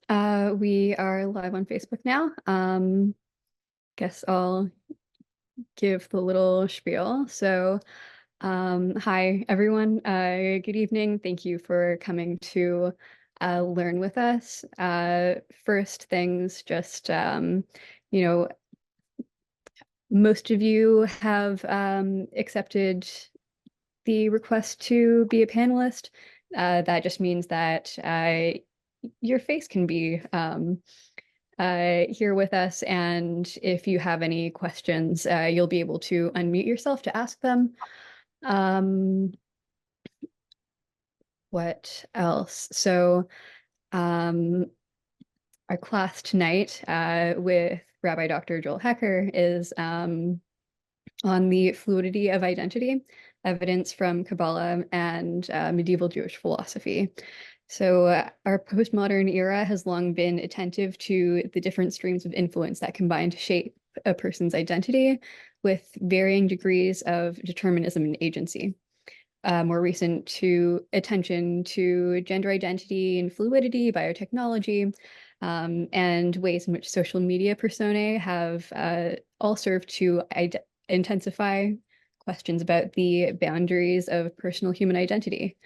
We are live on Facebook now. Guess I'll give the little spiel. So, hi everyone. Good evening. Thank you for coming to learn with us. First things, just you know, most of you have accepted the request to be a panelist. That just means that your face can be here with us, and if you have any questions, you'll be able to unmute yourself to ask them. Um, what else? So, um, our class tonight with Rabbi Dr. Joel Hecker is on the fluidity of identity, evidence from Kabbalah and medieval Jewish philosophy. So our postmodern era has long been attentive to the different streams of influence that combine to shape a person's identity with varying degrees of determinism and agency. More recent to attention to gender identity and fluidity, biotechnology, and ways in which social media personae have all served to intensify questions about the boundaries of personal human identity.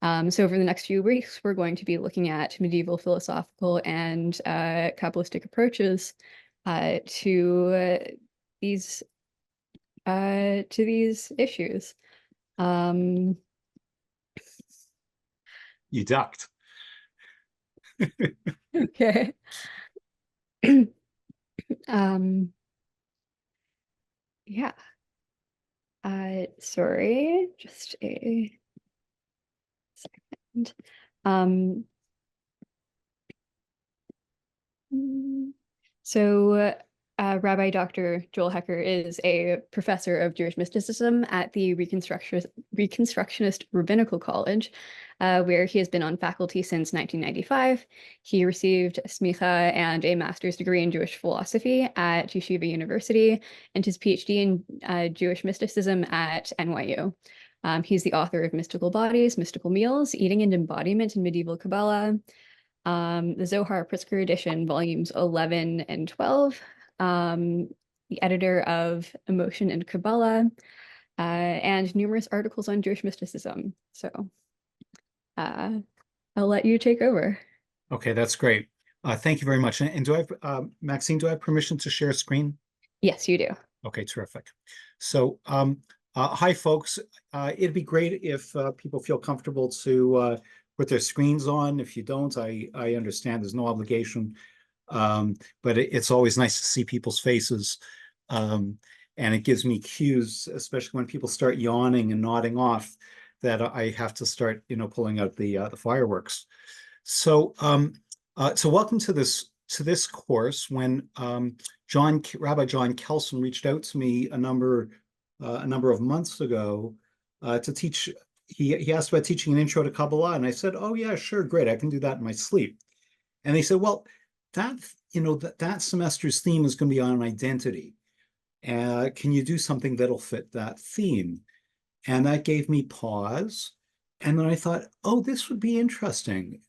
So over the next few weeks, we're going to be looking at medieval philosophical and Kabbalistic approaches to these issues. You ducked. Okay. Yeah. Sorry, just a second. So Rabbi Dr. Joel Hecker is a professor of Jewish mysticism at the Reconstructionist Rabbinical College, where he has been on faculty since 1995. He received a smicha and a master's degree in Jewish philosophy at Yeshiva University and his PhD in Jewish mysticism at NYU. He's the author of Mystical Bodies, Mystical Meals, Eating and Embodiment in Medieval Kabbalah, the Zohar Pritzker edition, volumes 11 and 12, the editor of Emotion and Kabbalah, and numerous articles on Jewish mysticism. So I'll let you take over. Okay, that's great. Thank you very much. And do I have, Maxine, do I have permission to share screen? Yes, you do. Okay, terrific. So, hi, folks. It'd be great if people feel comfortable to put their screens on. If you don't, I understand there's no obligation. But it's always nice to see people's faces. And it gives me cues, especially when people start yawning and nodding off, that I have to start, pulling out the fireworks. So, so welcome to this course. When Rabbi John Kelson reached out to me a number of months ago to teach. He asked about teaching an intro to Kabbalah, and I said, "Oh yeah, sure, great, I can do that in my sleep." And they said, "Well, that semester's theme is going to be on identity. Can you do something that'll fit that theme?" And that gave me pause. And then I thought, oh, this would be interesting.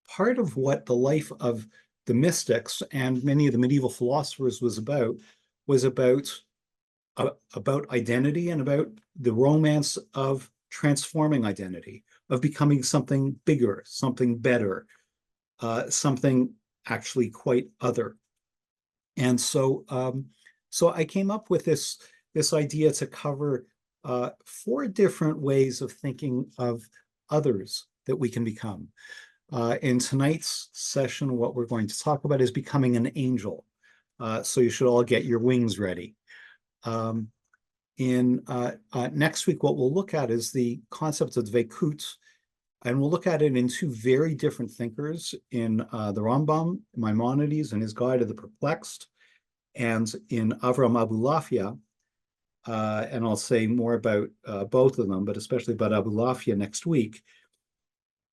Part of what the life of the mystics and many of the medieval philosophers was about identity and about the romance of transforming identity, of becoming something bigger, something better, something actually quite other. And so, so I came up with this idea to cover 4 different ways of thinking of others that we can become. In tonight's session, what we're going to talk about is becoming an angel. So you should all get your wings ready. Next week, what we'll look at is the concept of dveikut, and we'll look at it in 2 very different thinkers, in the Rambam, Maimonides, and his Guide to the Perplexed, and in Avram Abulafia. And I'll say more about both of them, but especially about Abulafia next week.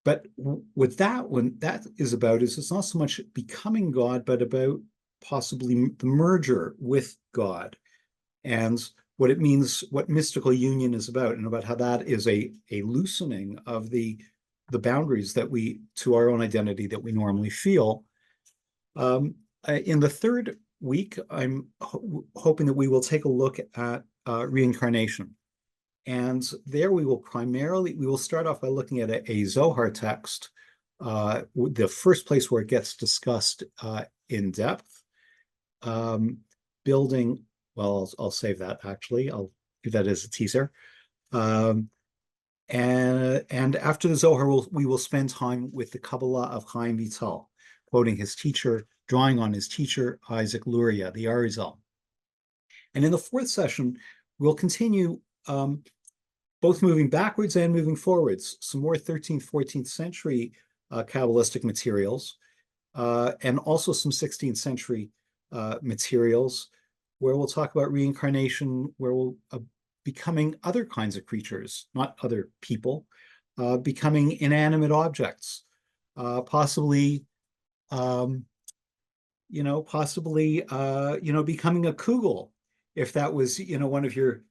But what that is about is it's not so much becoming God, but about possibly the merger with God, and what it means, what mystical union is about, and about how that is a loosening of the boundaries that to our own identity that we normally feel, In the third week, I'm hoping that we will take a look at reincarnation. And there we will start off by looking at a Zohar text, the first place where it gets discussed in depth, building, well, I'll save that actually. I'll give that as a teaser. And after the Zohar, we will spend time with the Kabbalah of Chaim Vital, quoting his teacher, drawing on his teacher, Isaac Luria, the Arizal. And in the fourth session, we'll continue both moving backwards and moving forwards, some more 13th, 14th century Kabbalistic materials, and also some 16th century materials, where we'll talk about reincarnation, where we'll becoming other kinds of creatures, not other people, becoming inanimate objects, possibly, becoming a kugel, if that was, one of your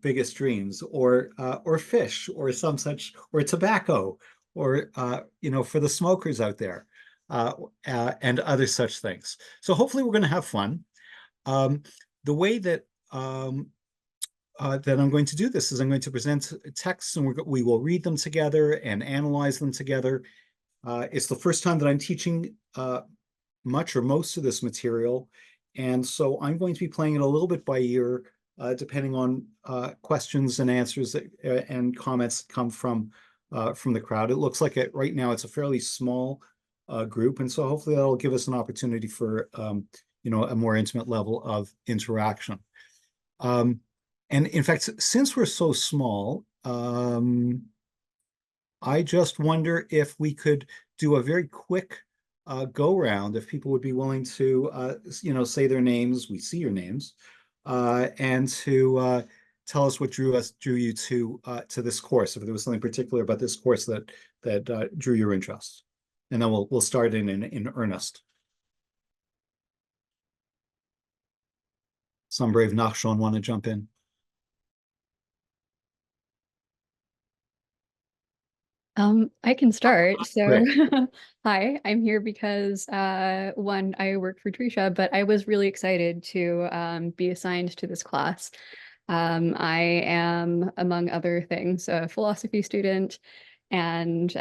biggest dreams, or fish, or some such, or tobacco, or for the smokers out there, and other such things. So hopefully we're going to have fun. The way that that I'm going to do this is I'm going to present texts, and we will read them together and analyze them together. It's the first time that I'm teaching much or most of this material, and so I'm going to be playing it a little bit by ear, depending on questions and answers and comments that come from the crowd. It looks like right now it's a fairly small group, and so hopefully that'll give us an opportunity for a more intimate level of interaction. And in fact, since we're so small, I just wonder if we could do a very quick go round, if people would be willing to, say their names. We see your names, and to tell us what drew you to this course. If there was something particular about this course that drew your interest, and then we'll start in earnest. Some brave Nachshon want to jump in. I can start. So, Great. hi, I'm here because one, I work for Trisha, but I was really excited to be assigned to this class. I am, among other things, a philosophy student, and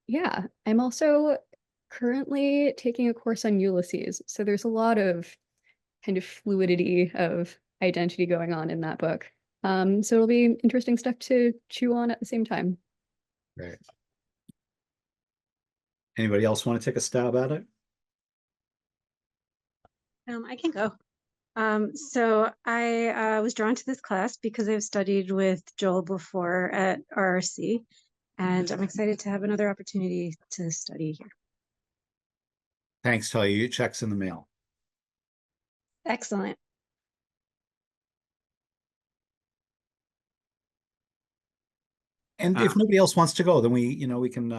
yeah, I'm also currently taking a course on Ulysses. So there's a lot of kind of fluidity of identity going on in that book. So it'll be interesting stuff to chew on at the same time. Great. Anybody else want to take a stab at it? I can go. So I was drawn to this class because I've studied with Joel before at RRC, and I'm excited to have another opportunity to study here. Thanks, Talia. Your check's in the mail. Excellent. And if nobody else wants to go, then we can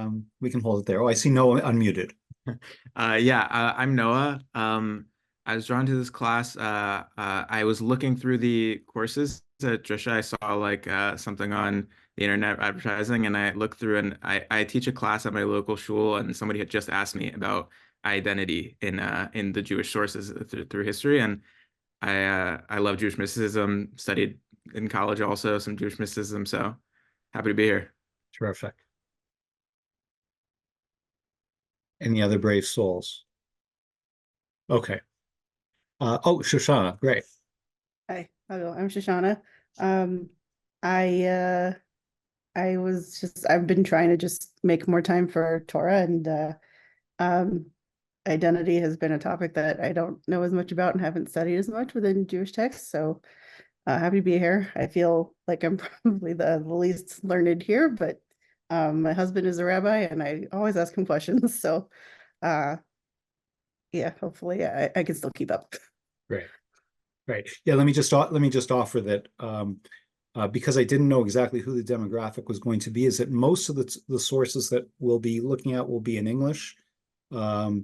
hold it there. Oh, I see Noah unmuted. I'm Noah. I was drawn to this class. I was looking through the courses at Trisha. I saw like something on the internet advertising, and I looked through, and I teach a class at my local shul, and somebody had just asked me about identity in the Jewish sources through history, and I love Jewish mysticism. Studied in college also some Jewish mysticism, so happy to be here. Terrific. Any other brave souls? Okay. Shoshana, great. Hi, hello, I'm Shoshana. I I've been trying to just make more time for Torah, and identity has been a topic that I don't know as much about and haven't studied as much within Jewish texts. So happy to be here. I feel like I'm probably the least learned here, but my husband is a rabbi and I always ask him questions. So yeah, hopefully I can still keep up. Great. Right. Yeah, let me just offer that because I didn't know exactly who the demographic was going to be, is that most of the sources that we'll be looking at will be in English. There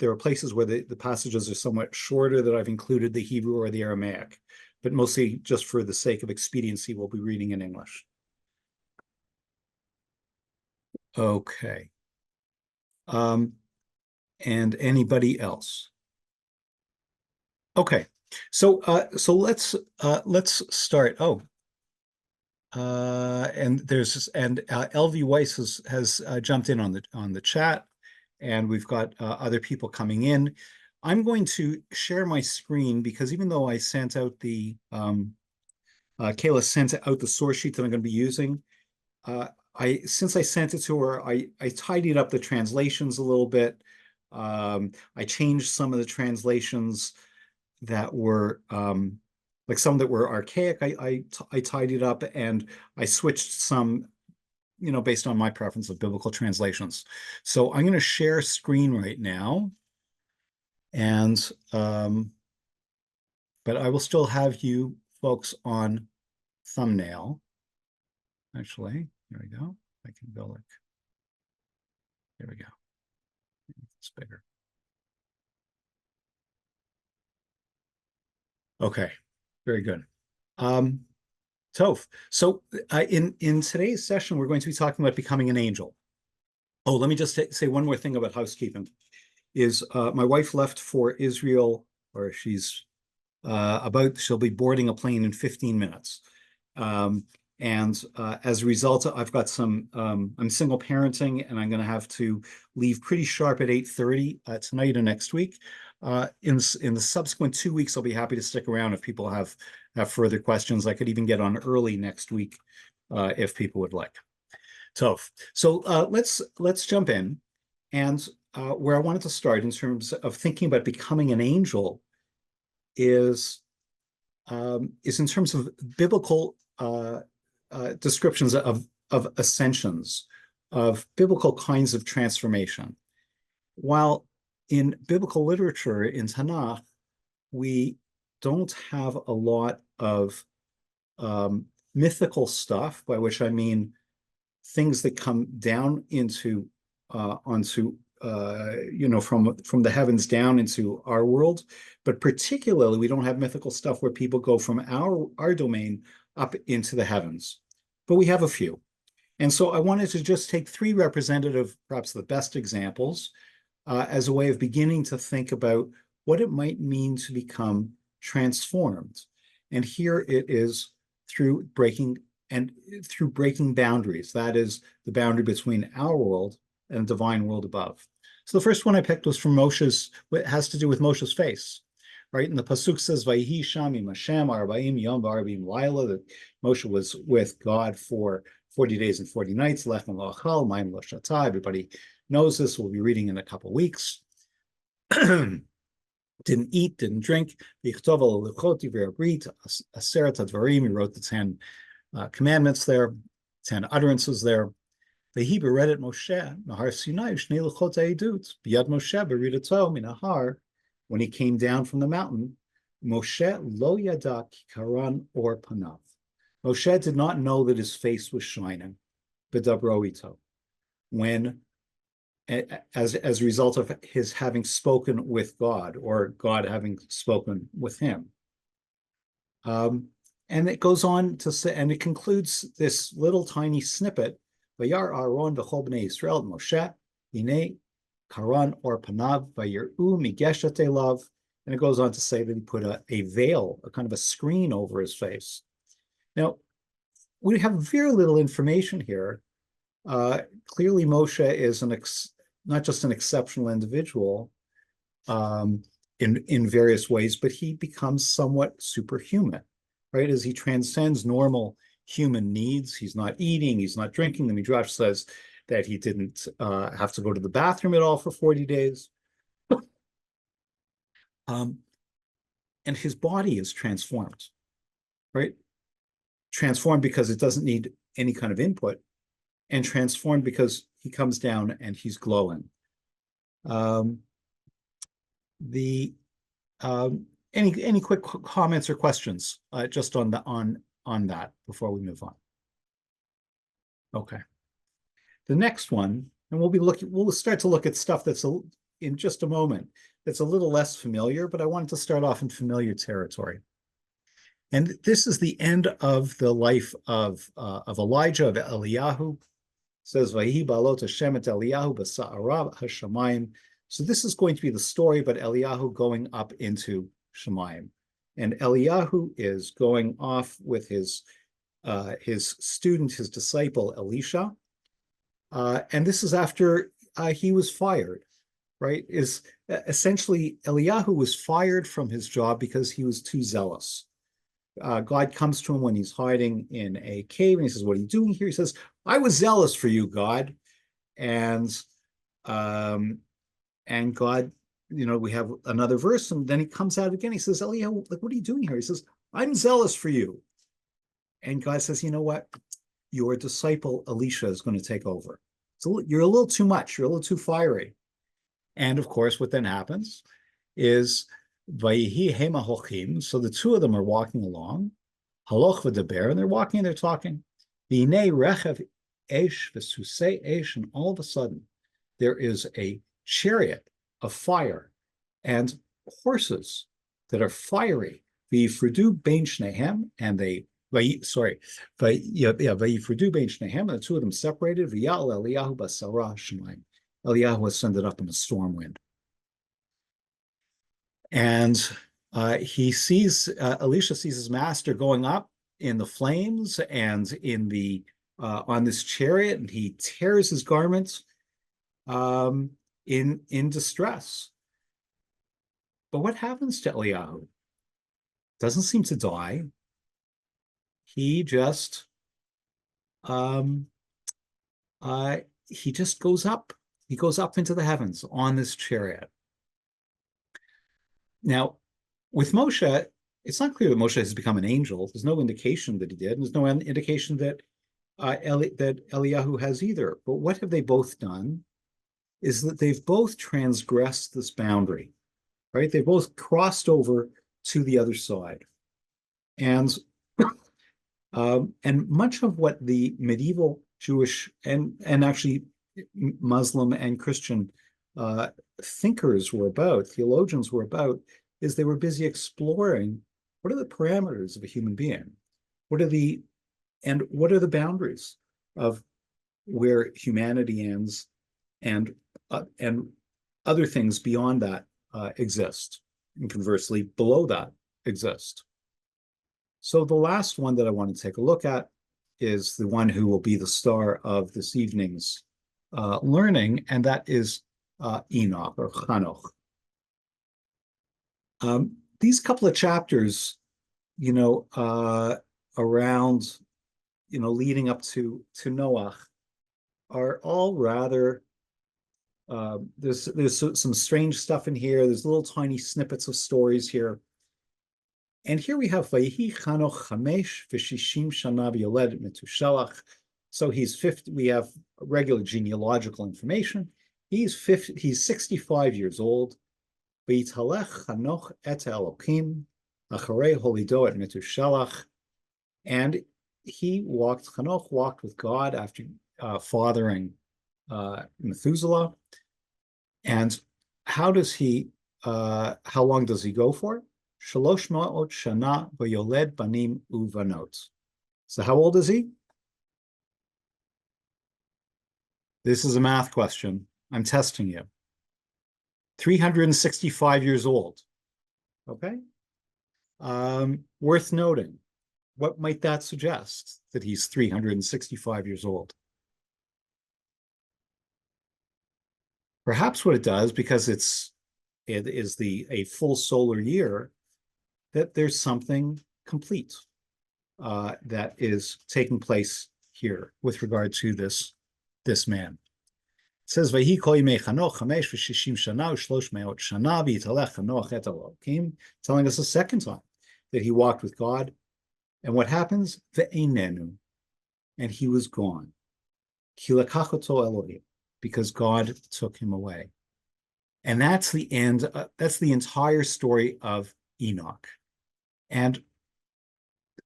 are places where the passages are somewhat shorter that I've included the Hebrew or the Aramaic, but mostly just for the sake of expediency, we'll be reading in English. Okay. And anybody else? Okay, so let's start. Oh, and LV Weiss has jumped in on the chat, and we've got other people coming in. I'm going to share my screen because even though I sent out the Kayla sent out the source sheet that I'm going to be using, since I sent it to her, I tidied up the translations a little bit. I changed some of the translations that were like some that were archaic. I tidied up, and I switched some, based on my preference of biblical translations. So I'm going to share screen right now, and but I will still have you folks on thumbnail. Actually, here we go. I can go like, there we go. It's bigger. Okay, very good. Toph. So in today's session, we're going to be talking about becoming an angel. Oh, let me just say one more thing about housekeeping. Is my wife left for Israel, or she'll be boarding a plane in 15 minutes. And as a result, I've got I'm single parenting, and I'm going to have to leave pretty sharp at 8:30 tonight and next week. In the subsequent 2 weeks, I'll be happy to stick around if people have further questions. I could even get on early next week if people would like. So let's jump in. And where I wanted to start in terms of thinking about becoming an angel is in terms of biblical descriptions of ascensions, of biblical kinds of transformation. While in biblical literature, in Tanakh, we don't have a lot of mythical stuff, by which I mean things that come down into onto from the heavens down into our world, but particularly we don't have mythical stuff where people go from our domain up into the heavens, but we have a few. And so I wanted to just take three representative, perhaps the best examples, as a way of beginning to think about what it might mean to become transformed. And here it is through breaking boundaries. That is the boundary between our world and the divine world above. So the first one I picked was from Moshe's, it has to do with Moshe's face, right? And the pasuk says, "Vayihi sham im Hashem arba'im yom v'arba'im laila," that Moshe was with God for 40 days and 40 nights. Lechem lo achal, mayim lo shata. Everybody knows this. We'll be reading in a couple of weeks. Didn't eat, didn't drink. V'yichtov al luchot divrei habrit aseret hadvarim. He wrote the 10 commandments there, 10 utterances there. The Hebrew read it Moshe, Nahar Sinai, Shnei Luchot Ha'edut, B'yad Moshe B'ridato Minahar, when he came down from the mountain, Moshe lo yada ki karan or panav. Moshe did not know that his face was shining, B'dabro ito, when, as a result of his having spoken with God, or God having spoken with him. And it goes on to say, and it concludes this little tiny snippet, Vayar Aaron v'chol bnei Yisrael Moshe hinei karan or panav vayir'u migeshet elav, and it goes on to say that he put a veil, a kind of a screen over his face. Now, we have very little information here. Clearly, Moshe is not just an exceptional individual in various ways, but he becomes somewhat superhuman, right? As he transcends normal human needs. He's not eating, he's not drinking. The Midrash says that he didn't have to go to the bathroom at all for 40 days. And his body is transformed, right? Transformed because it doesn't need any kind of input, and transformed because he comes down and he's glowing. Any quick comments or questions just on that before we move on? Okay. The next one, and we'll start to look at stuff that's in just a moment, that's a little less familiar, but I wanted to start off in familiar territory. And this is the end of the life of Elijah, of Eliyahu. It says, "Vayihi ba'alot Hashem et Eliyahu b'sa'arav hashamayim So this is going to be the story about Eliyahu going up into Shemayim. And Eliyahu is going off with his student, his disciple, Elisha. And this is after he was fired, right? Is essentially Eliyahu was fired from his job because he was too zealous. God comes to him when he's hiding in a cave, and he says, "What are you doing here?" He says, "I was zealous for you, God." And God, we have another verse, and then he comes out again. He says, "Eliyahu, like, what are you doing here?" He says, "I'm zealous for you." And God says, "You know what? Your disciple Elisha is going to take over. So you're a little too much. You're a little too fiery." And of course, what then happens is Vayihi Hema Hochim. So the two of them are walking along, Haloch v'Deber, and they're walking and they're talking. V'hinei rechev esh v'susei esh, and all of a sudden there is a chariot of fire and horses that are fiery. V'yifrudu bein shnehem, and they v'yifrudu bein shnehem, and the two of them separated. V'yal Eliyahu basara shemayim. Eliyahu ascended up in a storm wind. And Elisha sees his master going up in the flames and in the on this chariot, and he tears his garments in distress. But what happens to Eliyahu? Doesn't seem to die. He just goes up. He goes up into the heavens on this chariot. Now, with Moshe, it's not clear that Moshe has become an angel. There's no indication that he did. There's no indication that that Eliyahu has either. But what have they both done is that they've both transgressed this boundary, right? They've both crossed over to the other side. And much of what the medieval Jewish and actually Muslim and Christian thinkers were about, theologians were about, is they were busy exploring what are the parameters of a human being? What are the boundaries of where humanity ends and other things beyond that exist, and conversely, below that exist. So the last one that I want to take a look at is the one who will be the star of this evening's learning, and that is Enoch or Chanoch. These couple of chapters, around, leading up to Noah, are all rather. There's some strange stuff in here. There's little tiny snippets of stories here. And here we have Vayihi Chanoch Chamesh v'Shishim Shana v'Yoled Metushalach. So he's 50. We have regular genealogical information. He's 65 years old. V'Yitalech Chanoch et Elokim acharei holido et Metushalach. And Chanoch walked with God after fathering Methuselah. And how long does he go for? Shalosh ma'ot shana v'yoled banim uvanot. So how old is he? This is a math question. I'm testing you. 365 years old. Okay. Worth noting. What might that suggest? That he's 365 years old? Perhaps what it does, because it is a full solar year, that there's something complete that is taking place here with regard to this man. It says, "Vayi kol yimei Chanoch chamesh v'shishim shana u'shlosh me'ot shana v'yitalech Chanoch et Elokim," telling us a second time that he walked with God. And what happens? Ve'einenu, and he was gone. Ki lekachoto Elohim, because God took him away. And that's the end. That's the entire story of Enoch. And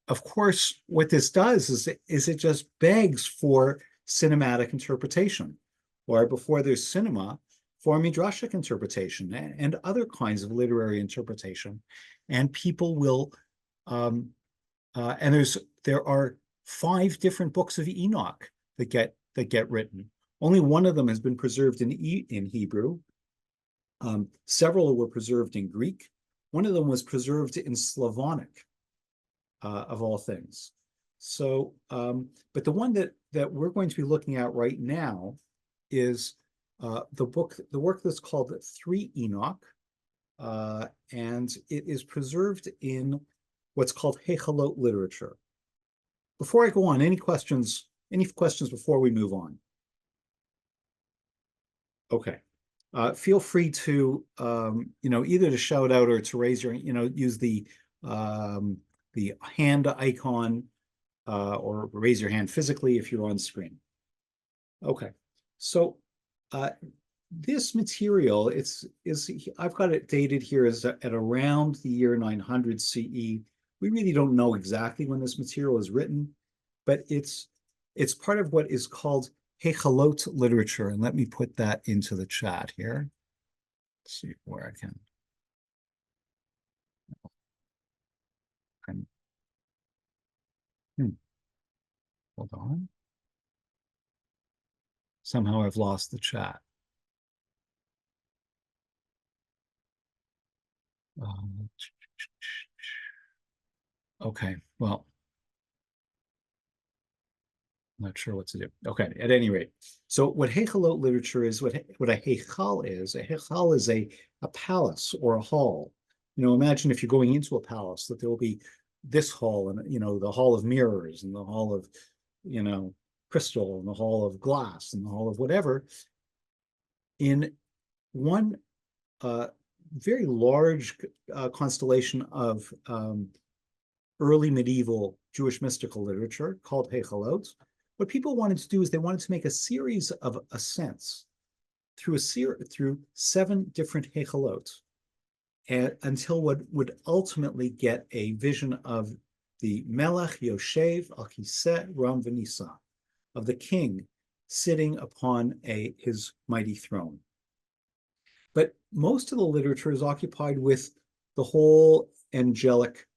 of course, what this does is it just begs for cinematic interpretation, or before there's cinema, for midrashic interpretation and other kinds of literary interpretation. And people will, and there are 5 different books of Enoch that get written. Only one of them has been preserved in Hebrew, Several were preserved in Greek. One of them was preserved in Slavonic, of all things. So, but the one that we're going to be looking at right now is the work that's called 3 Enoch, and it is preserved in what's called Hechalot literature. Before I go on, any questions before we move on? Okay. Feel free to, either to shout out or to raise your, use the hand icon, or raise your hand physically if you're on screen. Okay. So, this material, I've got it dated here as at around the year 900 CE. We really don't know exactly when this material was written, but it's part of what is called Hechalot literature. And let me put that into the chat here. Let's see where I can. Hold on. Somehow I've lost the chat. Okay, well, not sure what to do. Okay, at any rate, so what Hechalot literature is, what a Hechal is a palace or a hall. Imagine if you're going into a palace, that there will be this hall and, the hall of mirrors and the hall of, crystal and the hall of glass and the hall of whatever. In one very large constellation of early medieval Jewish mystical literature called Hechalot, what people wanted to do is they wanted to make a series of ascents through 7 different Hechalot, until what would ultimately get a vision of the Melech Yoshev al Kiseh Ram V'Nisa, of the king sitting upon his mighty throne. But most of the literature is occupied with the whole angelic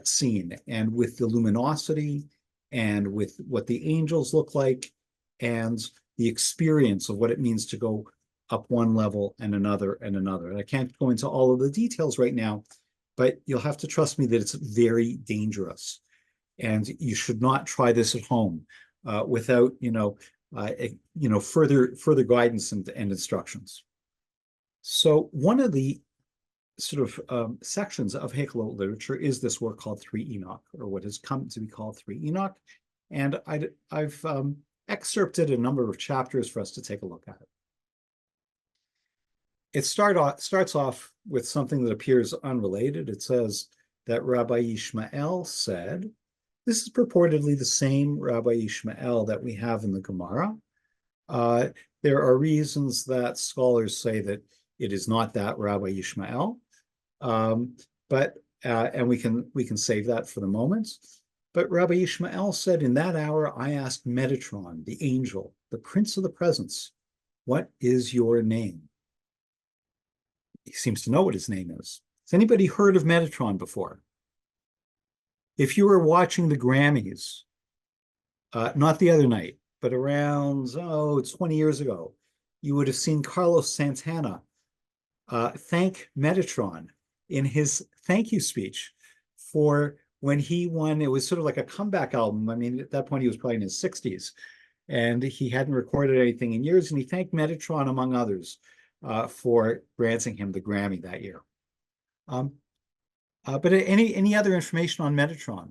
scene, and with the luminosity, and with what the angels look like, and the experience of what it means to go up one level and another and another. And I can't go into all of the details right now, but you'll have to trust me that it's very dangerous, and you should not try this at home without further guidance and instructions. So one of the sort of sections of Hechalot literature is this work called 3 Enoch, or what has come to be called 3 Enoch. And I've excerpted a number of chapters for us to take a look at it. It starts off with something that appears unrelated. It says that Rabbi Yishmael said, this is purportedly the same Rabbi Yishmael that we have in the Gemara. There are reasons that scholars say that it is not that Rabbi Yishmael, but we can save that for the moment. But Rabbi Yishmael said, in that hour I asked Metatron, the angel, the prince of the presence, what is your name? He seems to know what his name is. Has anybody heard of Metatron before? If you were watching the Grammys, not the other night, but around 20 years ago, you would have seen Carlos Santana thank Metatron in his thank you speech for when he won. It was sort of like a comeback album. I mean, at that point, he was probably in his 60s, and he hadn't recorded anything in years, and he thanked Metatron, among others, for granting him the Grammy that year. But any other information on Metatron?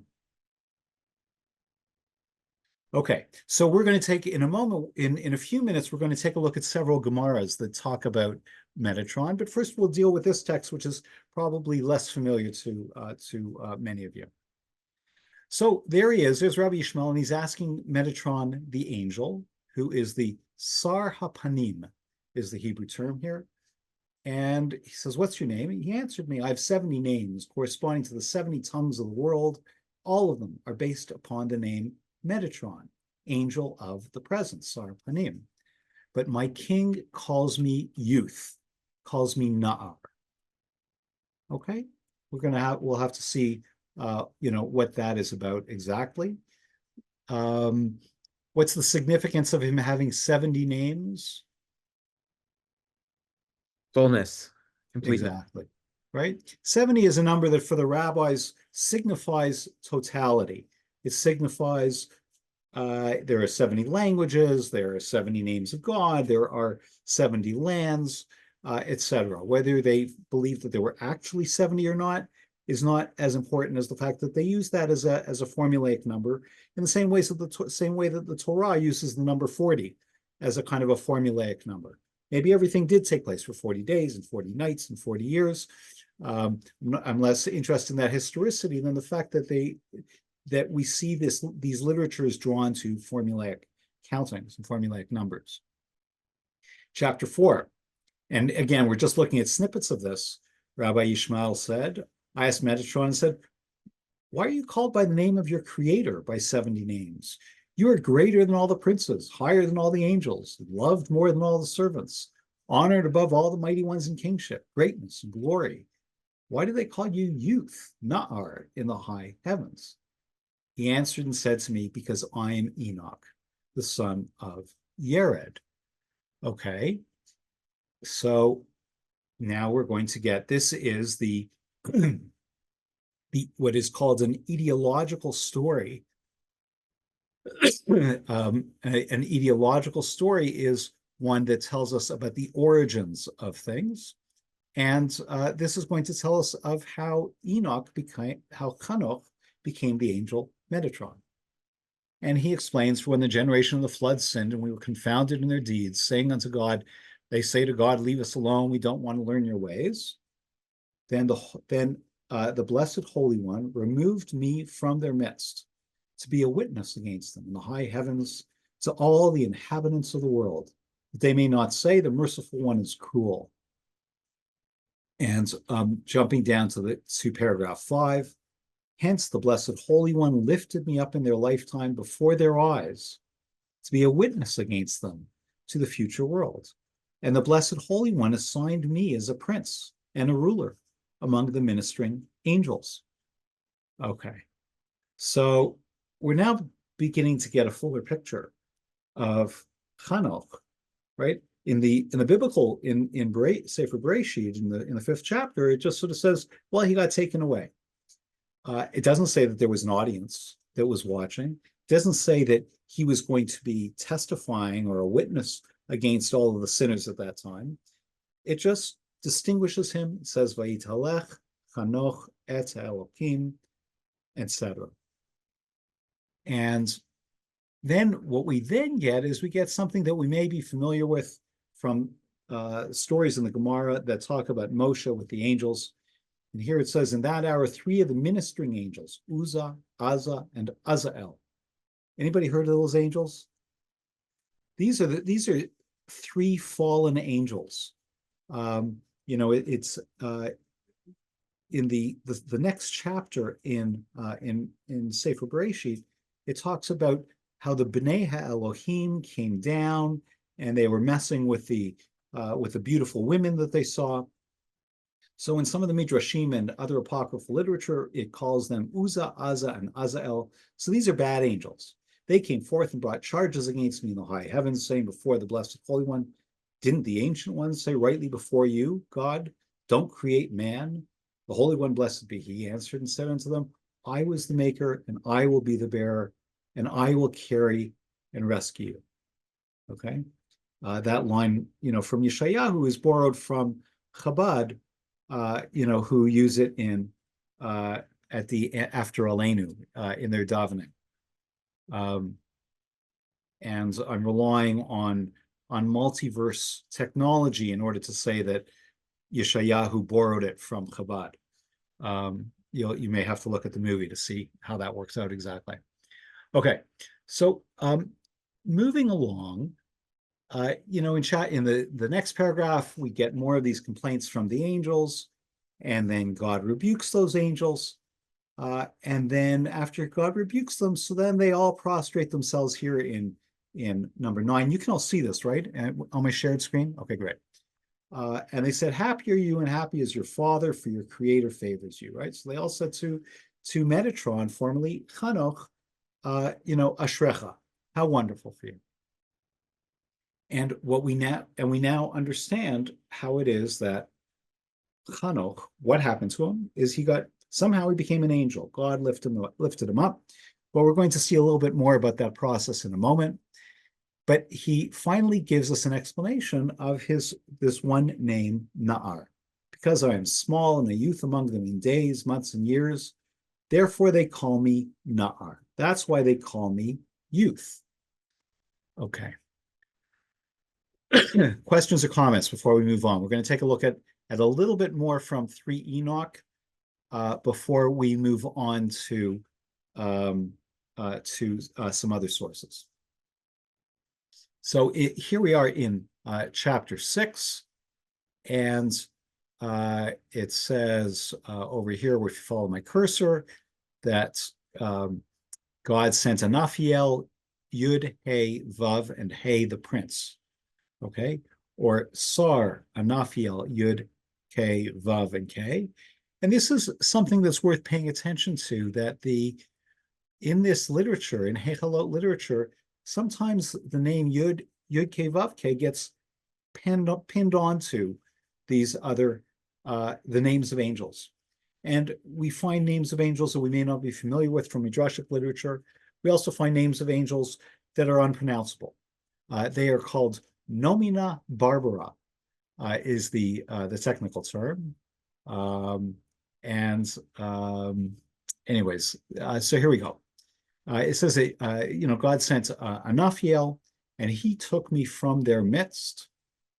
Okay, so we're going to take in a moment, in a few minutes, we're going to take a look at several Gemaras that talk about Metatron. But first, we'll deal with this text, which is probably less familiar to many of you. So there he is. There's Rabbi Yishmael, and he's asking Metatron, the angel, who is the Sar HaPanim, is the Hebrew term here. And he says, what's your name? And he answered me, I have 70 names corresponding to the 70 tongues of the world. All of them are based upon the name Metatron, angel of the presence, Sar Panim. But my king calls me youth, calls me Na'ar. Okay, we'll have to see, what that is about exactly. What's the significance of him having 70 names? Fullness, completeness. Exactly. Right? 70 is a number that for the rabbis signifies totality. It signifies there are 70 languages, there are 70 names of God, there are 70 lands, etc. Whether they believe that there were actually 70 or not is not as important as the fact that they use that as a formulaic number in the same way that the Torah uses the number 40 as a kind of a formulaic number. Maybe everything did take place for 40 days and 40 nights and 40 years. I'm less interested in that historicity than the fact that we see these literatures drawn to formulaic countings and formulaic numbers. Chapter 4, and again, we're just looking at snippets of this. Rabbi Yishmael said, I asked Metatron and said, why are you called by the name of your creator by 70 names? You are greater than all the princes, higher than all the angels, loved more than all the servants, honored above all the mighty ones in kingship, greatness and glory. Why do they call you youth, Na'ar, in the high heavens? He answered and said to me, because I am Enoch, the son of Yered. Okay, so now we're going to get, this is the what is called an ideological story. An ideological story is one that tells us about the origins of things. And this is going to tell us of how Hanoch became the angel Metatron. And he explains, when the generation of the flood sinned and we were confounded in their deeds, saying unto God, they say to God, leave us alone, we don't want to learn your ways. Then the blessed Holy One removed me from their midst to be a witness against them in the high heavens to all the inhabitants of the world, that they may not say the merciful one is cruel. And jumping down to paragraph 5, hence the blessed Holy One lifted me up in their lifetime before their eyes to be a witness against them to the future world. And the blessed Holy One assigned me as a prince and a ruler among the ministering angels. Okay, so we're now beginning to get a fuller picture of Hanoch, right? In the biblical, in Sefer Bereshit, in the 5th chapter, it just sort of says, well, he got taken away. It doesn't say that there was an audience that was watching. It doesn't say that he was going to be testifying or a witness against all of the sinners at that time. It just distinguishes him. It says, Vayitalech, Hanoch, et Elokim, etc. And then what we then get is we get something that we may be familiar with from stories in the Gemara that talk about Moshe with the angels. And here it says, in that hour, 3 of the ministering angels, Uzzah, Azza, and Azael. Anybody heard of those angels? These are 3 fallen angels. It's in the next chapter in Sefer Bereshit, it talks about how the Bnei HaElohim came down and they were messing with the beautiful women that they saw. So in some of the Midrashim and other apocryphal literature, it calls them Uzzah, Azza, and Azael. So these are bad angels. They came forth and brought charges against me in the high heavens, saying before the blessed Holy One, didn't the ancient ones say rightly before you, God, don't create man? The Holy One, blessed be he, answered and said unto them, I was the maker, and I will be the bearer, and I will carry and rescue you. Okay? That line, from Yeshayahu is borrowed from Chabad, who use it in after Aleinu in their davening. And I'm relying on multiverse technology in order to say that Yeshayahu borrowed it from Chabad. You may have to look at the movie to see how that works out exactly. Okay, so moving along, in the next paragraph, we get more of these complaints from the angels, and then God rebukes those angels. And then after God rebukes them, so then they all prostrate themselves here in number 9. You can all see this, right? On my shared screen? Okay, great. And they said, happy are you and happy is your father, for your creator favors you, right? So they all said to Metatron, formerly Hanoch, Ashrecha, how wonderful for you. And we now understand how it is that Chanoch, what happened to him is he became an angel. God lifted him up. Well, we're going to see a little bit more about that process in a moment. But he finally gives us an explanation of this one name, Na'ar. Because I am small and a youth among them in days, months, and years, therefore they call me Na'ar. That's why they call me youth. Okay. Questions or comments before we move on? We're going to take a look at a little bit more from 3 Enoch before we move on to some other sources. So here we are in chapter 6, and it says over here, if you follow my cursor, that God sent Anaphiel, Yud, He, Vav, and He the prince. Okay, or Sar, Anaphiel, Yud, K, Vav, and K. And this is something that's worth paying attention to, that in this literature, in Hechalot literature, sometimes the name Yud, K, Vav, K gets pinned onto these other, the names of angels. And we find names of angels that we may not be familiar with from Midrashic literature. We also find names of angels that are unpronounceable. They are called Nomina Barbara, is the technical term. Anyways, so here we go. It says that God sent Anaphiel, and he took me from their midst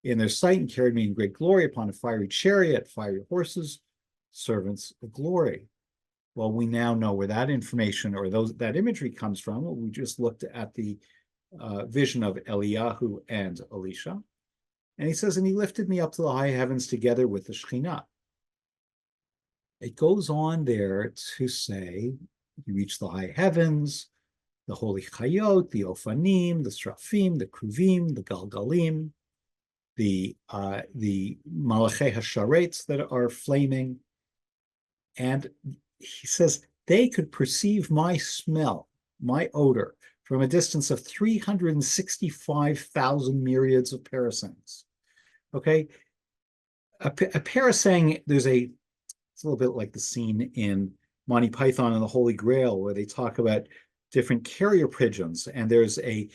in their sight and carried me in great glory upon a fiery chariot, fiery horses, servants of glory. Well, we now know where that information or that imagery comes from. We just looked at the vision of Eliyahu and Elisha. And he says, and he lifted me up to the high heavens together with the Shekhinah. It goes on there to say, you reach the high heavens, the holy Chayot, the Ophanim, the Srafim, the Kruvim, the Galgalim, the Malachei HaSharetz that are flaming. And he says, they could perceive my smell, my odor, from a distance of 365,000 myriads of parasangs. Okay, a parasang, it's a little bit like the scene in Monty Python and the Holy Grail, where they talk about different carrier pigeons, and there's an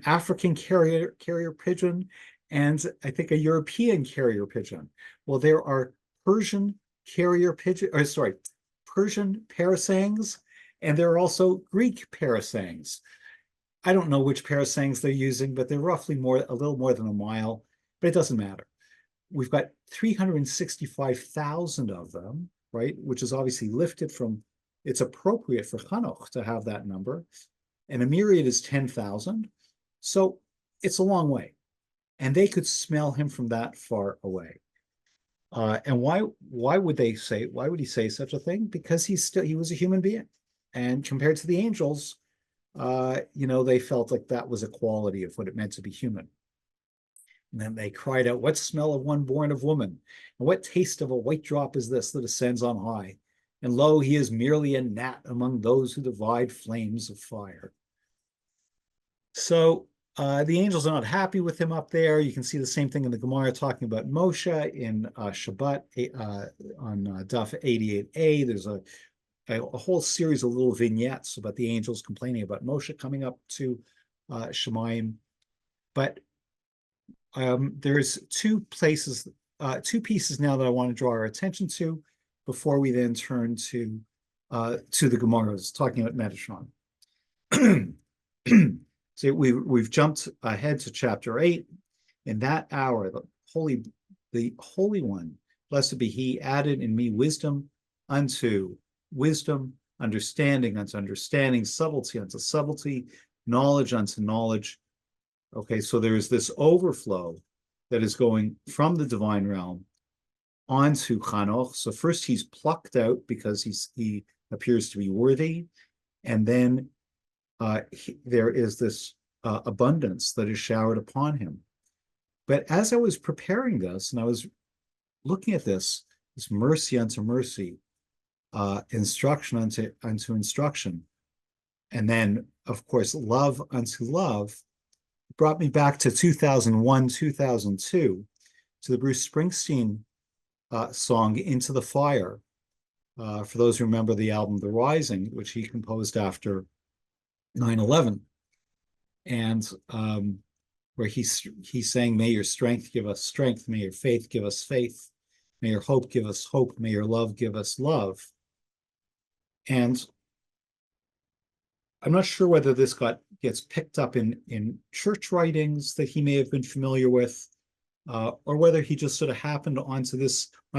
African carrier pigeon, and I think a European carrier pigeon. Well, there are Persian Persian parasangs, and there are also Greek parasangs. I don't know which parasangs they're using, but they're roughly a little more than a mile, but it doesn't matter. We've got 365,000 of them, right? Which is obviously lifted from, it's appropriate for Chanoch to have that number. And a myriad is 10,000. So it's a long way. And they could smell him from that far away. And why would he say such a thing? Because he was a human being. And compared to the angels, they felt like that was a quality of what it meant to be human. And then they cried out, what smell of one born of woman? And what taste of a white drop is this that ascends on high? And lo, he is merely a gnat among those who divide flames of fire. So the angels are not happy with him up there. You can see the same thing in the Gemara talking about Moshe in Shabbat on Daf 88a. There's a whole series of little vignettes about the angels complaining about Moshe coming up to Shemayim. But there's two pieces now that I want to draw our attention to before we then turn to the Gemaras talking about Metatron. So we've jumped ahead to chapter 8. In that hour, the Holy One, blessed be He, added in me wisdom unto wisdom, understanding unto understanding, subtlety unto subtlety, knowledge unto knowledge. Okay, so there is this overflow that is going from the divine realm onto Chanoch. So first he's plucked out because he appears to be worthy, and then there is this abundance that is showered upon him. But as I was preparing this, and I was looking at this mercy unto mercy, instruction unto instruction, and then, of course, love unto love, brought me back to 2001, 2002, to the Bruce Springsteen song Into the Fire. For those who remember the album The Rising, which he composed after 9/11. And where he's saying, may your strength give us strength, may your faith give us faith, may your hope give us hope, may your love give us love. And I'm not sure whether this gets picked up in church writings that he may have been familiar with, or whether he just sort of happened onto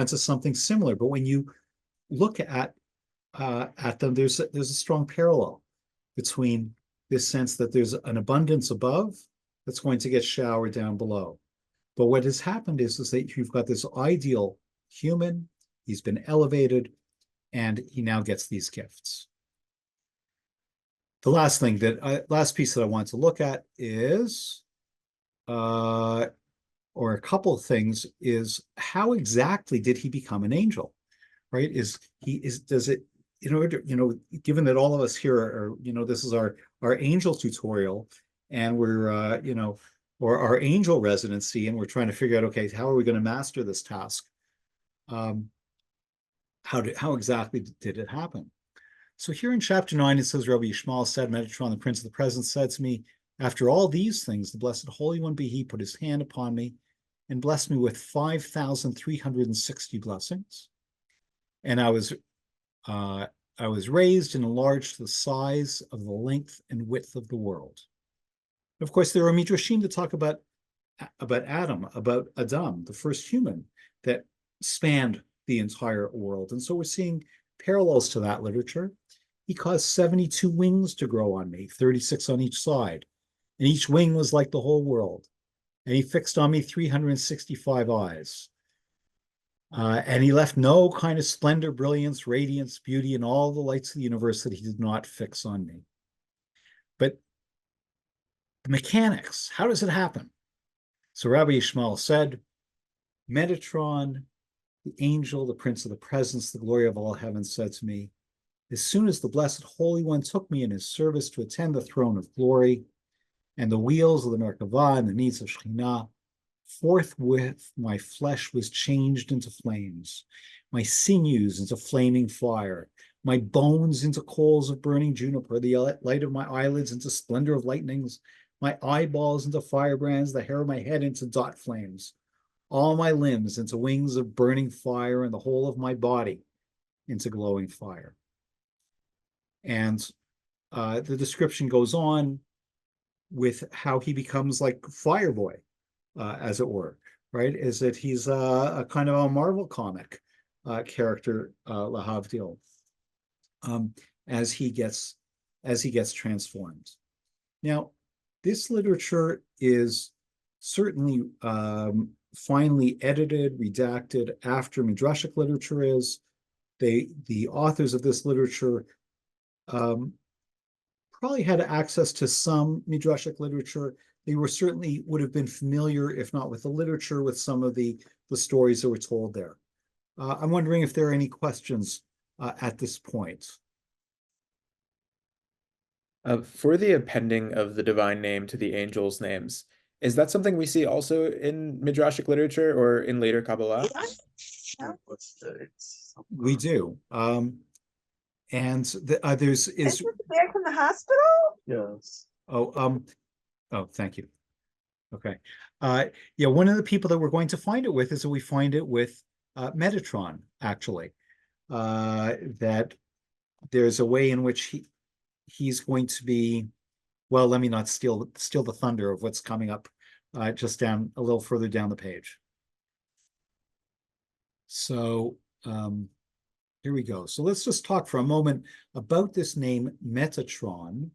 something similar. But when you look at them, there's a strong parallel between this sense that there's an abundance above that's going to get showered down below. But what has happened is that you've got this ideal human, he's been elevated, and he now gets these gifts. The last piece that I want to look at is, or a couple of things, is how exactly did he become an angel? Right? Given that all of us here are, this is our angel tutorial, and we're, or our angel residency, and we're trying to figure out, okay, how are we going to master this task? How exactly did it happen? So here in chapter 9, it says, Rabbi Yishmael said, Metatron, the Prince of the Presence, said to me, after all these things, the Blessed Holy One be He put his hand upon me and blessed me with 5,360 blessings. And I was raised and enlarged to the size of the length and width of the world. Of course, there are midrashim that talk about Adam, about Adam, the first human that spanned the entire world. And so we're seeing parallels to that literature. He caused 72 wings to grow on me, 36 on each side. And each wing was like the whole world. And he fixed on me 365 eyes. And he left no kind of splendor, brilliance, radiance, beauty, and all the lights of the universe that he did not fix on me. But the mechanics, how does it happen? So Rabbi Yishmael said, Metatron, the angel, the Prince of the Presence, the glory of all heaven, said to me, as soon as the Blessed Holy One took me in his service to attend the throne of glory and the wheels of the Merkavah and the needs of Shekhinah, forthwith my flesh was changed into flames, my sinews into flaming fire, my bones into coals of burning juniper, the light of my eyelids into splendor of lightnings, my eyeballs into firebrands, the hair of my head into dot flames, all my limbs into wings of burning fire, and the whole of my body into glowing fire. And the description goes on with how he becomes like Fireboy, as it were, right? Is that he's a kind of a Marvel comic character, lahavdil, as he gets transformed. Now, this literature is certainly finely edited, redacted after Midrashic literature is. The authors of this literature probably had access to some Midrashic literature. They certainly would have been familiar, if not with the literature, with some of the stories that were told there. I'm wondering if there are any questions at this point. For the appending of the divine name to the angels' names, is that something we see also in Midrashic literature or in later Kabbalah? We do. And there's Is it back from the hospital? Yes. Oh, thank you. Okay. Yeah, one of the people that we're going to find it with is that we find it with Metatron, actually. That there's a way in which he's going to be, well, let me not steal the thunder of what's coming up just down a little further down the page. So here we go. So let's just talk for a moment about this name Metatron.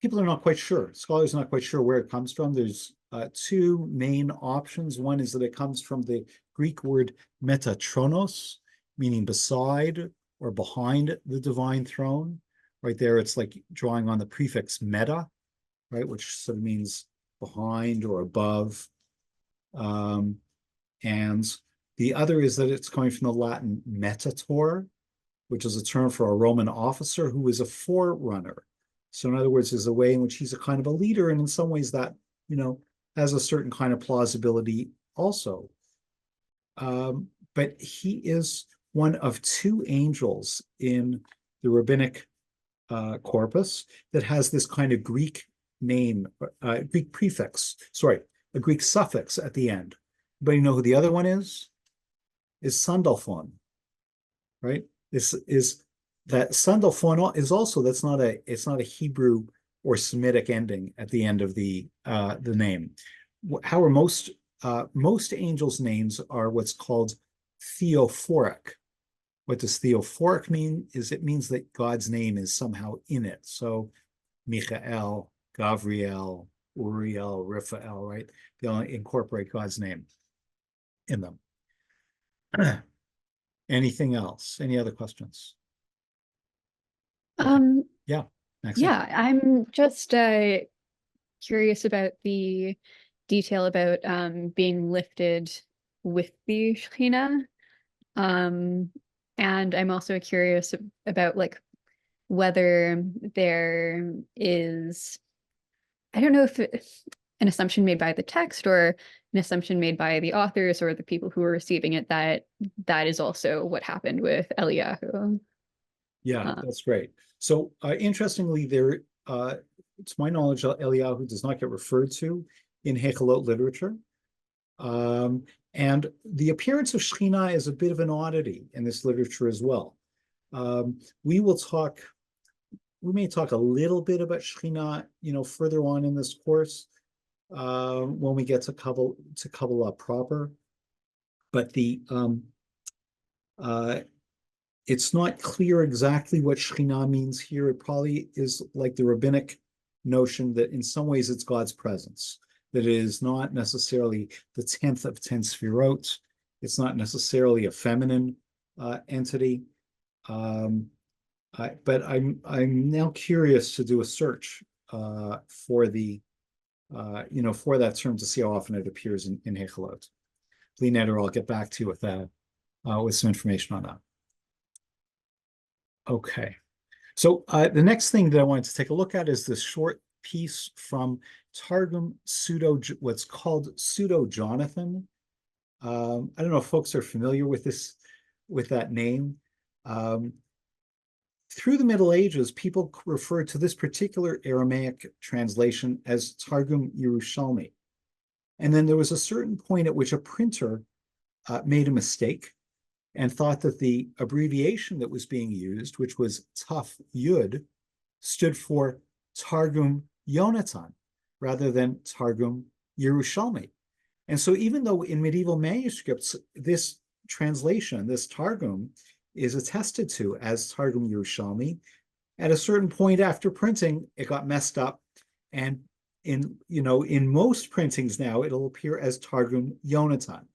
People are not quite sure. Scholars are not quite sure where it comes from. There's two main options. One is that it comes from the Greek word metatronos, meaning beside or behind the divine throne. Right there, it's like drawing on the prefix meta, right, which sort of means behind or above. And the other is that it's coming from the Latin metator, which is a term for a Roman officer who is a forerunner So in other words, there's a way in which he's a kind of a leader, and in some ways that, has a certain kind of plausibility also. But he is one of two angels in the rabbinic corpus that has this kind of Greek name, Greek prefix, a Greek suffix at the end. Anybody know who the other one is? Is Sandalphon, right? This is that Sandalphon is also, it's not a Hebrew or Semitic ending at the end of the name. How are most angels' names are what's called theophoric. What does theophoric mean? It means that God's name is somehow in it. So Michael, Gavriel, Uriel, Raphael, right? They all incorporate God's name in them. Anything else? Any other questions? Okay. Yeah, Maxine. Yeah, I'm just curious about the detail about being lifted with the Shekhinah. And I'm also curious about like whether there is, I don't know if an assumption made by the text or an assumption made by the authors or the people who are receiving it that is also what happened with Eliyahu. Yeah, that's great. So interestingly, to my knowledge, Eliyahu does not get referred to in Hechalot literature. And the appearance of Shekhinah is a bit of an oddity in this literature as well. We may talk a little bit about Shekhinah, further on in this course, when we get to Kabbalah proper. But it's not clear exactly what Shekhinah means here. It probably is like the rabbinic notion that in some ways it's God's presence, that it is not necessarily the 10th of 10 Sfirot. It's not necessarily a feminine entity. But I'm now curious to do a search for for that term to see how often it appears in Hechalot. Lynette, or I'll get back to you with some information on that. Okay, so the next thing that I wanted to take a look at is this short piece from Targum what's called Pseudo Jonathan. I don't know if folks are familiar with that name. Through the Middle Ages, people referred to this particular Aramaic translation as Targum Yerushalmi. And then there was a certain point at which a printer made a mistake and thought that the abbreviation that was being used, which was Taf Yud, stood for Targum Yonatan rather than Targum Yerushalmi. And so even though in medieval manuscripts, this translation, this Targum, is attested to as Targum Yerushalmi, at a certain point after printing, it got messed up. And in most printings now, it'll appear as Targum Yonatan.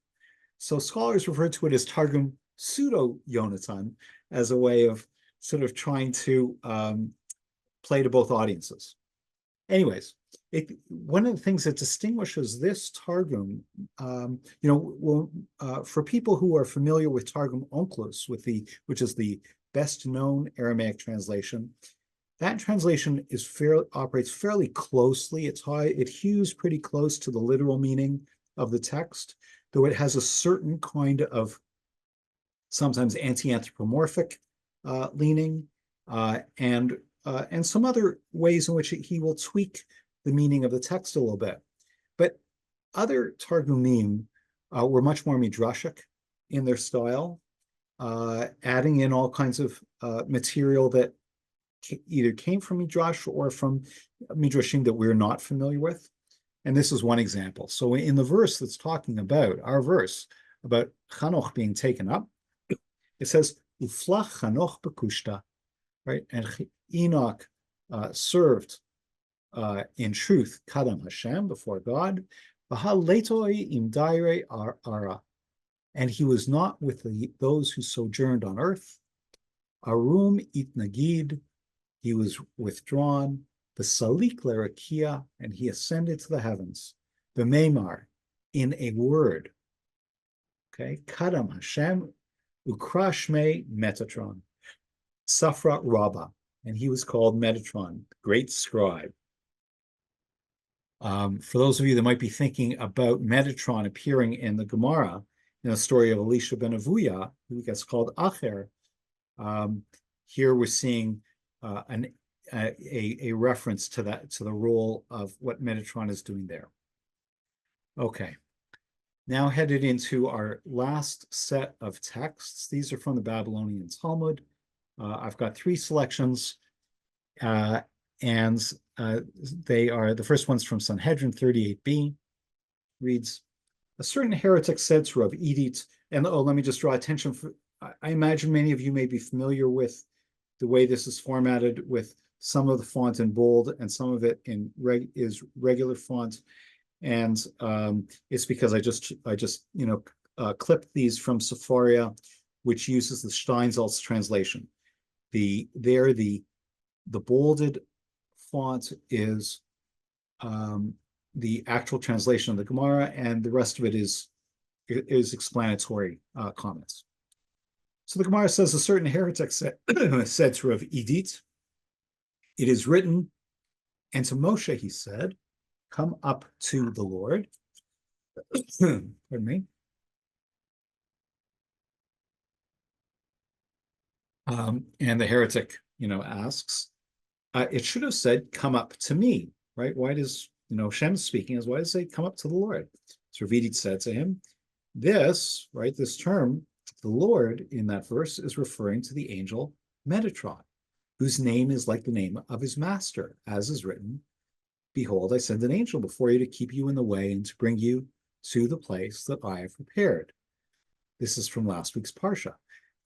So scholars refer to it as Targum Pseudo Yonatan as a way of sort of trying to play to both audiences. Anyways, one of the things that distinguishes this Targum, for people who are familiar with Targum Onkelos, which is the best known Aramaic translation, that translation operates fairly closely. It hews pretty close to the literal meaning of the text, though it has a certain kind of sometimes anti-anthropomorphic leaning, and some other ways in which he will tweak the meaning of the text a little bit. But other Targumim were much more midrashic in their style, adding in all kinds of material that either came from midrash or from midrashim that we're not familiar with. And this is one example. So in the verse that's talking about, our verse, about Chanoch being taken up, it says, Uflach Chanoch bekushta, right? And Enoch served in truth Kadam Hashem, before God, im daire ara, and he was not with those who sojourned on earth. Arum itnagid, he was withdrawn. Besalik lerakia, and he ascended to the heavens. B'meimar, in a word. Okay, Kadam Hashem, Ukrashme Metatron, Safra Rabba, and he was called Metatron, great scribe. For those of you that might be thinking about Metatron appearing in the Gemara, in the story of Elisha ben Avuya, who gets called Acher, here we're seeing a reference to that, to the role of what Metatron is doing there. Okay, now headed into our last set of texts. These are from the Babylonian Talmud. I've got 3 selections, and they are, the first one's from Sanhedrin 38b, reads, a certain heretic said to Rav Edit, and let me just draw attention for, I imagine many of you may be familiar with the way this is formatted, with some of the font in bold and some of it in regular font. And it's because I just clipped these from Sepharia, which uses the Steinsaltz translation. The bolded font is the actual translation of the Gemara, and the rest of it is explanatory comments. So the Gemara says, a certain heretic said to Rav Edit, it is written, and to Moshe he said, come up to the Lord. Pardon me. And the heretic, asks, it should have said, come up to me, right? Why does, Shem speaking, why does it say, come up to the Lord? So Rav Edit said to him, this term, the Lord in that verse is referring to the angel Metatron, whose name is like the name of his master, as is written, behold, I send an angel before you to keep you in the way and to bring you to the place that I have prepared. This is from last week's Parsha.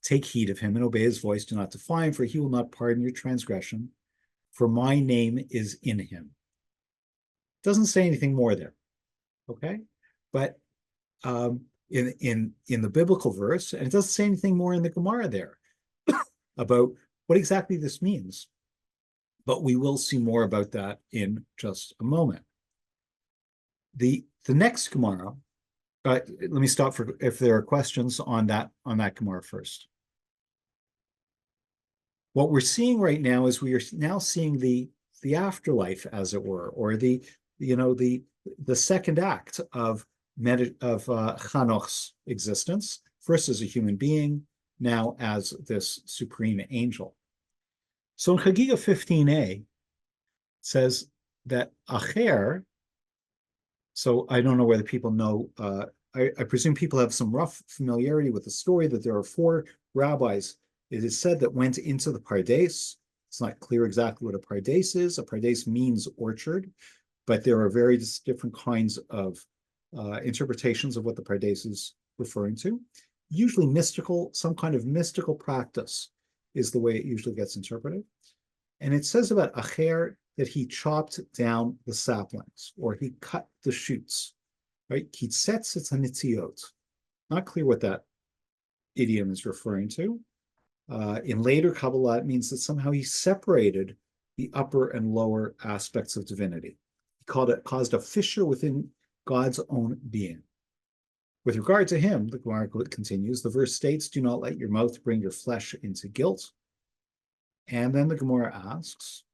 Take heed of him and obey his voice. Do not defy him, for he will not pardon your transgression, for my name is in him. Doesn't say anything more there, okay? But in the biblical verse, and it doesn't say anything more in the Gemara there about what exactly this means. But we will see more about that in just a moment. The next Gemara, let me stop for if there are questions on that Gemara first. What we're seeing right now is we are now seeing the afterlife, as it were, or the second act of Chanoch's existence, first as a human being, now as this supreme angel. So in Chagiga 15a, says that Acher, so I don't know whether people know, I presume people have some rough familiarity with the story that there are 4 rabbis, it is said, that went into the Pardes. It's not clear exactly what a Pardes is. A Pardes means orchard, but there are various different kinds of interpretations of what the Pardes is referring to. Usually mystical, some kind of mystical practice is the way it usually gets interpreted. And it says about Acher that he chopped down the saplings, or he cut the shoots, right? Kitzetz et hanitziot. Not clear what that idiom is referring to. In later Kabbalah, it means that somehow he separated the upper and lower aspects of divinity. He caused a fissure within God's own being. With regard to him, the Gemara continues, the verse states, do not let your mouth bring your flesh into guilt. And then the Gemara asks,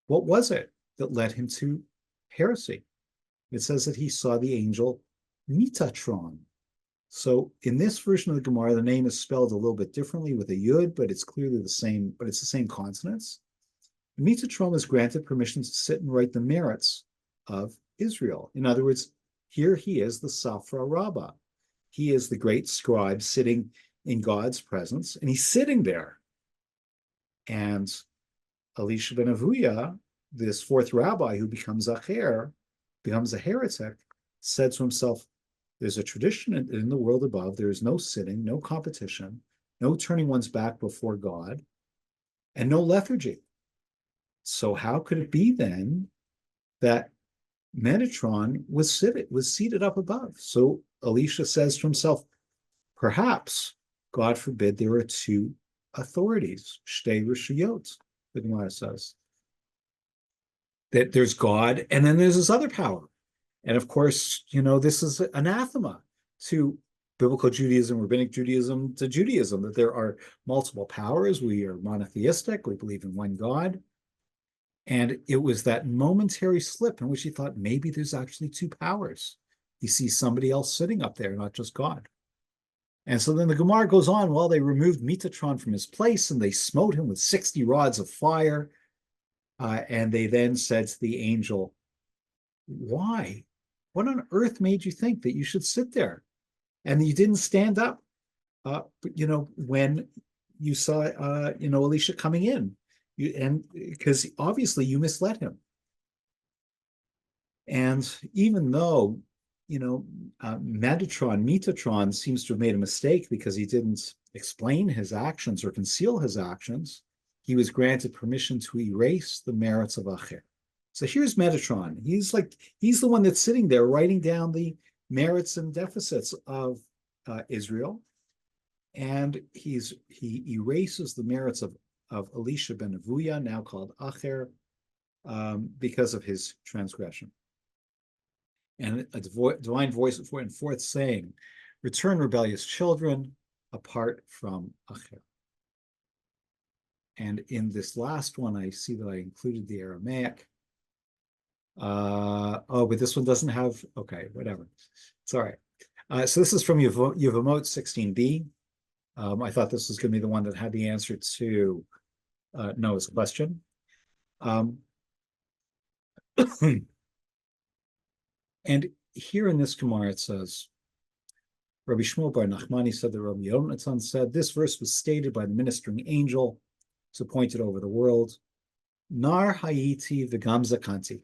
what was it that led him to heresy? It says that he saw the angel Metatron. So in this version of the Gemara, the name is spelled a little bit differently with a yud, but it's clearly the same, but it's the same consonants. Metatron was granted permission to sit and write the merits of Israel. In other words, here he is, the Safra Rabbah. He is the great scribe sitting in God's presence, and he's sitting there. And Elisha ben Avuya, this 4th rabbi who becomes a heretic, said to himself, there's a tradition in the world above, there is no sitting, no competition, no turning one's back before God, and no lethargy. So how could it be then that Metatron was seated up above? So Elisha says to himself, perhaps, God forbid, there are 2 authorities, shtei rishuyot, the Gemara says. That there's God, and then there's this other power. And of course, this is anathema to biblical Judaism, rabbinic Judaism to Judaism, that there are multiple powers. We are monotheistic. We believe in one God. And it was that momentary slip in which he thought maybe there's actually two powers. He sees somebody else sitting up there, not just God. And so then the Gemara goes on, well, they removed Metatron from his place and they smote him with 60 rods of fire. And they then said to the angel, why? What on earth made you think that you should sit there? And you didn't stand up, when you saw, Elisha coming in. And because obviously you misled him. And even though, Metatron seems to have made a mistake because he didn't explain his actions or conceal his actions, he was granted permission to erase the merits of Acher. So here's Metatron. He's the one that's sitting there writing down the merits and deficits of Israel. And he erases the merits of Elisha ben Avuya, now called Acher, because of his transgression. And a divine voice went forth saying, return rebellious children apart from Acher. And in this last one, I see that I included the Aramaic. But this one doesn't have, okay, whatever. It's all right. So this is from Yevamot 16b. I thought this was going to be the one that had the answer to Noah's question. And here in this Gemara it says, Rabbi Shmuel bar Nachmani said that Rabbi Yonatan said, this verse was stated by the ministering angel who's appointed over the world, Nar Hayiti v'gam zakanti.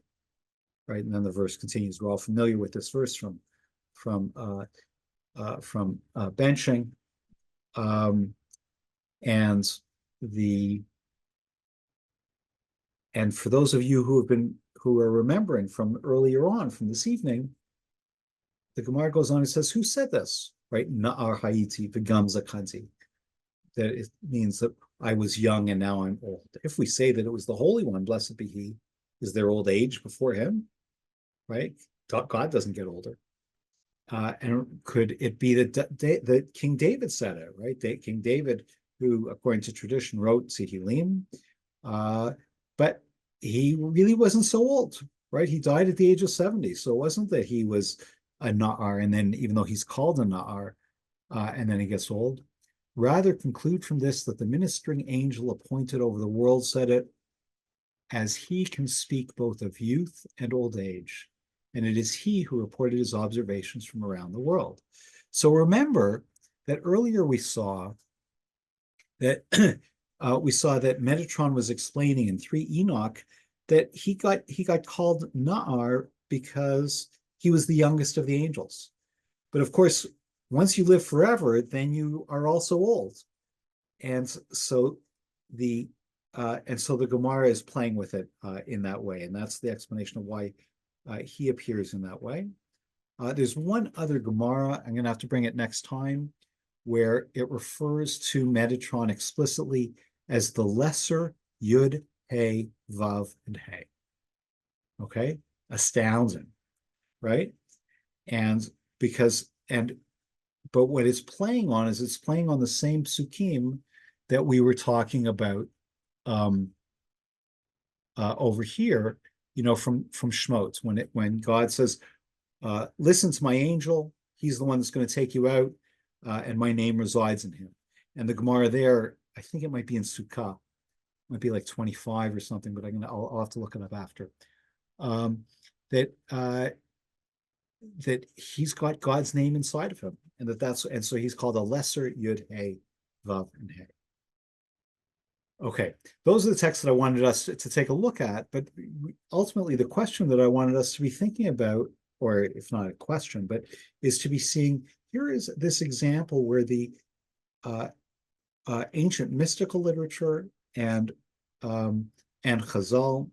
Right, and then the verse continues. We're all familiar with this verse from benching, and for those of you who are remembering from earlier on from this evening, the Gemara goes on and says, "Who said this?" Right, Na'ar Hayiti v'gam zakanti. That it means that I was young and now I'm old. If we say that it was the Holy One, blessed be He, is there old age before Him? Right? God doesn't get older. And could it be that King David said it, right? King David, who, according to tradition, wrote Tehillim, but he really wasn't so old, right? He died at the age of 70. So it wasn't that he was a Na'ar, and then even though he's called a Na'ar, and then he gets old. Rather conclude from this that the ministering angel appointed over the world said it, as he can speak both of youth and old age. And it is he who reported his observations from around the world. So remember that earlier we saw that Metatron was explaining in 3 Enoch that he got called Na'ar because he was the youngest of the angels. But of course, once you live forever, then you are also old. And so the Gemara is playing with it in that way. And that's the explanation of why he appears in that way. There's one other Gemara, I'm going to have to bring it next time, where it refers to Metatron explicitly as the lesser Yud, He, Vav, and He. Okay? Astounding, right? But what it's playing on is it's playing on the same psukim that we were talking about over here, from Shmot, when God says, listen to my angel, he's the one that's going to take you out, and my name resides in him. And the Gemara there, I think it might be in Sukkah, it might be like 25 or something, but I'll have to look it up after. That he's got God's name inside of him, and so he's called a lesser Yud, He, Vav, and He. Okay, those are the texts that I wanted us to take a look at, but ultimately the question that I wanted us to be thinking about, or if not a question, but is to be seeing, here is this example where the ancient mystical literature and Chazal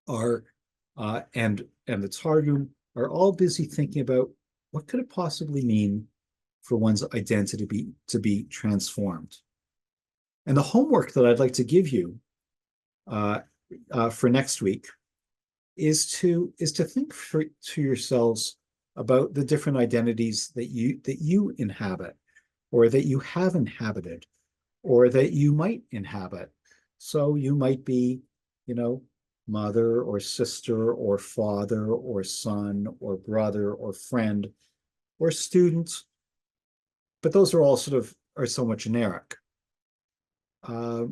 are, and the Targum are all busy thinking about what could it possibly mean for one's identity to be transformed. And the homework that I'd like to give you for next week is to think to yourselves, about the different identities that you inhabit, or that you have inhabited, or that you might inhabit. So you might be, you know, mother or sister or father or son or brother or friend or student, but those are all are somewhat generic. Uh,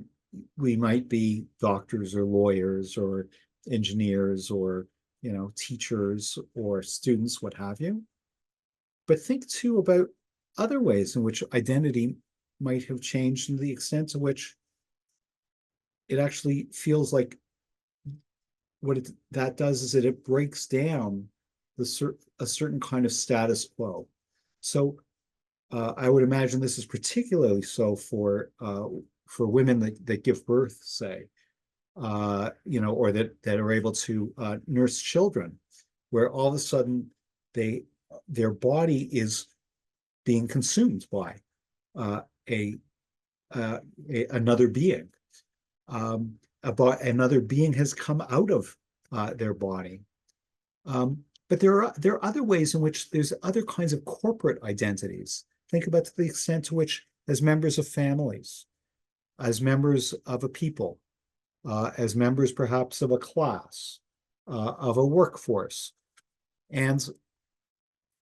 we might be doctors or lawyers or engineers or, you know, teachers or students, what have you. But think too about other ways in which identity might have changed, and the extent to which it actually feels like that does is that it breaks down a certain kind of status quo. So I would imagine this is particularly so for women that give birth, say, you know, or that are able to nurse children, where all of a sudden their body is being consumed by uh, a, another being. About another being has come out of their body. But there are other ways in which there's other kinds of corporate identities. Think about the extent to which, as members of families, as members of a people, as members perhaps of a class, of a workforce. And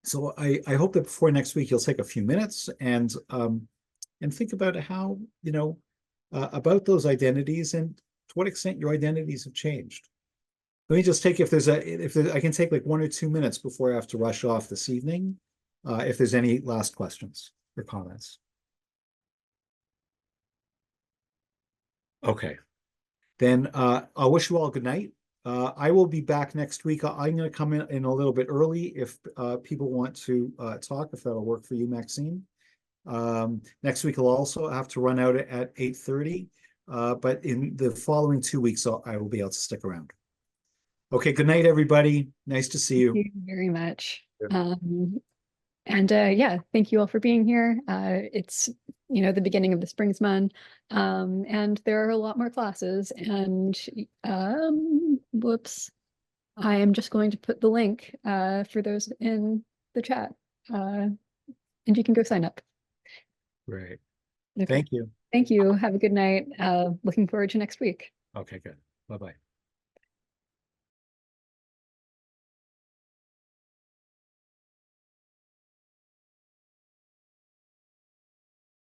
so I hope that before next week you'll take a few minutes and think about how, you know, about those identities and to what extent your identities have changed. Let me just take, if there's I can take like 1 or 2 minutes before I have to rush off this evening. If there's any last questions or comments. Okay, then I'll wish you all a good night. I will be back next week. I'm going to come in a little bit early if people want to talk, if that'll work for you, Maxine. Next week I'll also have to run out at 8:30, but in the following 2 weeks I will be able to stick around. Okay, good night, everybody. Nice to see you. Thank you very much. Yeah. And yeah, thank you all for being here. It's, you know, the beginning of the Springs Month, and there are a lot more classes. And whoops, I am just going to put the link for those in the chat, and you can go sign up. Great. Okay. Thank you. Thank you. Have a good night. Looking forward to next week. Okay, good. Bye-bye.